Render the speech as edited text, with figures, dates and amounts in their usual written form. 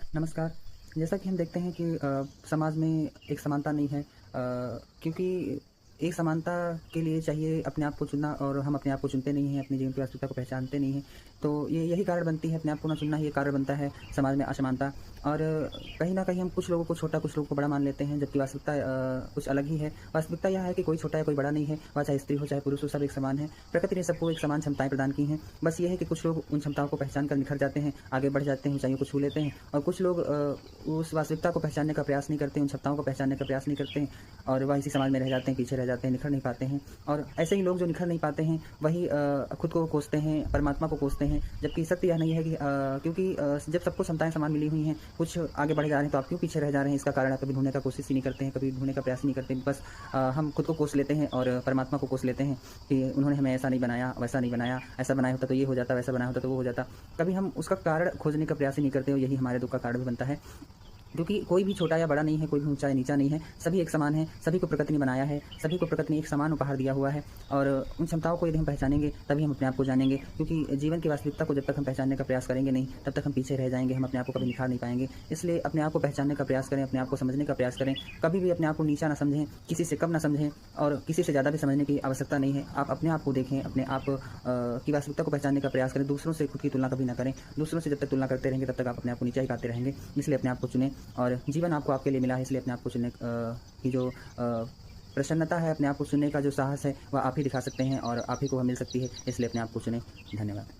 नमस्कार। जैसा कि हम देखते हैं कि समाज में एक समानता नहीं है, क्योंकि एक समानता के लिए चाहिए अपने आप को चुनना और हम अपने आप को चुनते नहीं हैं, अपने जीवन की वास्तविकता को पहचानते नहीं हैं। तो ये यही कारण बनती है, अपने आप को ना चुनना ही ये कारण बनता है समाज में असमानता। और कहीं न कहीं हम कुछ लोगों को छोटा, कुछ लोगों को बड़ा मान लेते हैं, जबकि वास्तविकता कुछ अलग ही है। वास्तविकता यह है कि कोई छोटा या कोई बड़ा नहीं है, वह चाहे स्त्री हो, चाहे पुरुष हो, सब एक समान है। प्रकृति ने सबको एक समान क्षमताएँ प्रदान की हैं। बस ये है कि कुछ लोग उन क्षमताओं को पहचान कर निखर जाते हैं, आगे बढ़ जाते हैं, ऊँचाइयों को छू लेते हैं, और कुछ लोग उस वास्तविकता को पहचानने का प्रयास नहीं करते, उन क्षमताओं को पहचानने का प्रयास नहीं करते हैं, और वह इसी समाज में रह जाते हैं, पीछे रह जाते हैं, निखर नहीं पाते हैं। और ऐसे ही लोग जो निखर नहीं पाते हैं, वही खुद को कोसते हैं, परमात्मा को कोसते हैं, जबकि सत्य यह नहीं है कि क्योंकि जब सबको क्षमताएँ समान मिली हुई हैं, कुछ आगे बढ़ जा रहे हैं, तो आप क्यों पीछे रह जा रहे हैं? इसका कारण आप कभी ढूँढने का कोशिश ही नहीं करते हैं, कभी ढूँढने का प्रयास नहीं करते। बस हम खुद को कोस लेते हैं और परमात्मा को कोस लेते हैं कि उन्होंने हमें ऐसा नहीं बनाया, वैसा नहीं बनाया, ऐसा बनाया होता तो ये हो जाता, वैसा बनाया होता तो वो हो जाता। कभी हम उसका कारण खोजने का प्रयास ही नहीं करते, और यही हमारे दुःख का कारण भी बनता है। क्योंकि कोई भी छोटा या बड़ा नहीं है, कोई भी ऊँचा या नीचा नहीं है, सभी एक समान हैं, सभी को प्रकृति ने बनाया है, सभी को प्रकृति ने एक समान उपहार दिया हुआ है। और उन क्षमताओं को यदि हम पहचानेंगे, तभी हम अपने आप को जानेंगे, क्योंकि जीवन की वास्तविकता को जब तक हम पहचानने का प्रयास करेंगे नहीं, तब तक हम पीछे रह जाएँगे, हम अपने आप को कभी निखार नहीं पाएँगे। इसलिए अपने आप को पहचानने का प्रयास करें, अपने आप को समझने का प्रयास करें, कभी भी अपने आप को नीचा ना समझें, किसी से कम ना समझें, और किसी से ज़्यादा भी समझने की आवश्यकता नहीं है। आप अपने आप को देखें, अपने आप की वास्तविकता को पहचानने का प्रयास करें, दूसरों से खुद की तुलना कभी ना करें। दूसरों से जब तक तुलना करते रहेंगे, तब तक आप अपने आप को नीचा ही पाते रहेंगे। इसलिए अपने आप को चुनें, और जीवन आपको आपके लिए मिला है, इसलिए अपने आप को चुनने की जो प्रसन्नता है, अपने आप को चुनने का जो साहस है, वह आप ही दिखा सकते हैं और आप ही को वह मिल सकती है। इसलिए अपने आप को चुनें। धन्यवाद।